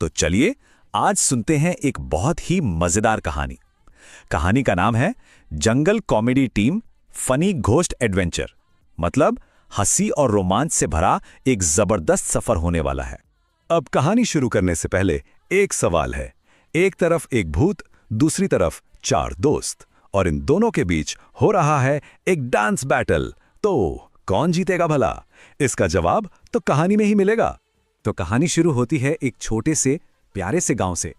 तो चलिए आज सुनते हैं एक बहुत ही मजेदार कहानी। कहानी का नाम है jungle comedy team funny ghost adventure. मतलब हंसी और रोमांच से भरा एक जबरदस्त सफर होने वाला है। अब कहानी शुरू करने से पहले एक सवाल है। एक तरफ एक भूत, दूसरी तरफ चार दोस्त, और इन दोनों के बीच हो रहा है एक डांस बैटल। तो कौन जीतेगा भला? इसका जवाब तो कहानी में ही मिलेगा। तो कहानी शुरू होती है एक छोटे से प्यारे से गांव से।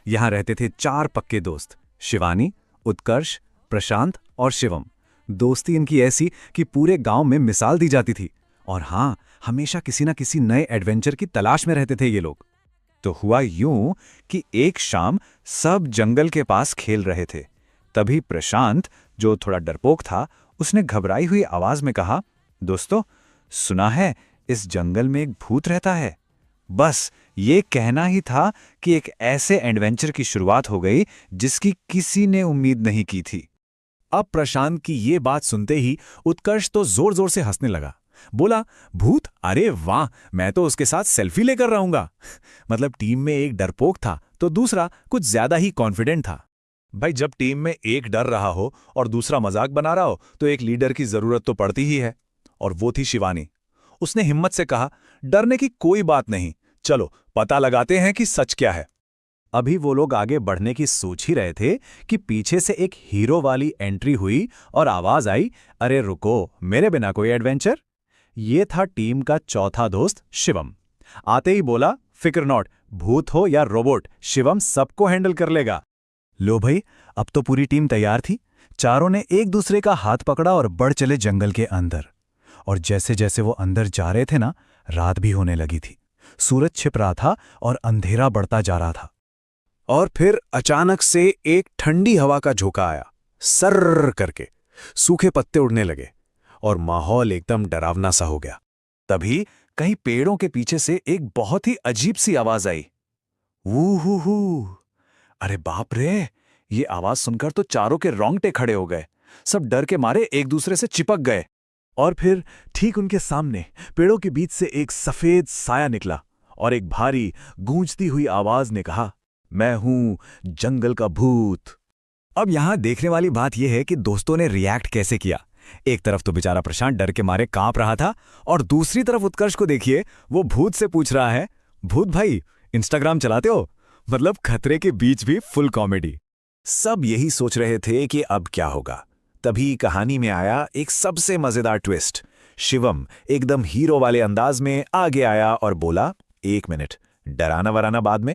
यहां रहते थे चार पक्के दोस्त, शिवानी, उत्कर्ष, प्रशांत और शिवम। दोस्ती इनकी ऐसी कि पूरे गांव में मिसाल दी जाती थी। और हां, हमेशा किसी ना किसी नए एडवेंचर की तलाश में रहते थे ये लोग। तो हुआ यूं कि एक शाम सब जंगल के पास खेल रहे थे। तभी प्रशांत, जो थोड़ा डरपोक था, उसने घबराई हुई आवाज में कहा, दोस्तों, सुना है इस जंगल में एक भूत रहता है। बस ये कहना ही था कि एक ऐसे एडवेंचर की शुरुआत हो गई जिसकी किसी ने उम्मीद नहीं की थी। अब प्रशांत की ये बात सुनते ही उत्कर्ष तो जोर जोर से हंसने लगा। बोला, भूत? अरे वाह, मैं तो उसके साथ सेल्फी लेकर रहूंगा। मतलब टीम में एक डरपोक था तो दूसरा कुछ ज्यादा ही कॉन्फिडेंट था। भाई, जब टीम में एक डर रहा हो और दूसरा मजाक बना रहा हो तो एक लीडर की जरूरत तो पड़ती ही है। और वो थी शिवानी। उसने हिम्मत से कहा, डरने की कोई बात नहीं, चलो पता लगाते हैं कि सच क्या है। अभी वो लोग आगे बढ़ने की सोच ही रहे थे कि पीछे से एक हीरो वाली एंट्री हुई और आवाज आई, अरे रुको, मेरे बिना कोई एडवेंचर? ये था टीम का चौथा दोस्त शिवम। आते ही बोला, फिक्र नॉट, भूत हो या रोबोट, शिवम सबको हैंडल कर लेगा। लो भाई, अब तो पूरी टीम तैयार थी। चारों ने एक दूसरे का हाथ पकड़ा और बढ़ चले जंगल के अंदर। और जैसे जैसे वो अंदर जा रहे थे ना, रात भी होने लगी थी। सूरज छिप रहा था और अंधेरा बढ़ता जा रहा था। और फिर अचानक से एक ठंडी हवा का झोंका आया। सर्र करके सूखे पत्ते उड़ने लगे और माहौल एकदम डरावना सा हो गया। तभी कहीं पेड़ों के पीछे से एक बहुत ही अजीब सी आवाज आई, वू हू हू। अरे बाप रे! ये आवाज सुनकर तो चारों के रोंगटे खड़े हो गए। सब डर के मारे एक दूसरे से चिपक गए। और फिर ठीक उनके सामने पेड़ों के बीच से एक सफेद साया निकला और एक भारी गूंजती हुई आवाज ने कहा, मैं हूं जंगल का भूत। अब यहां देखने वाली बात यह है कि दोस्तों ने रिएक्ट कैसे किया। एक तरफ तो बेचारा प्रशांत डर के मारे कांप रहा था और दूसरी तरफ उत्कर्ष को देखिए, वो भूत से पूछ रहा है, भूत भाई, इंस्टाग्राम चलाते हो? मतलब खतरे के बीच भी फुल कॉमेडी। सब यही सोच रहे थे कि अब क्या होगा। तभी कहानी में आया एक सबसे मजेदार ट्विस्ट। शिवम एकदम हीरो वाले अंदाज में आगे आया और बोला, एक मिनट, डराना वराना बाद में,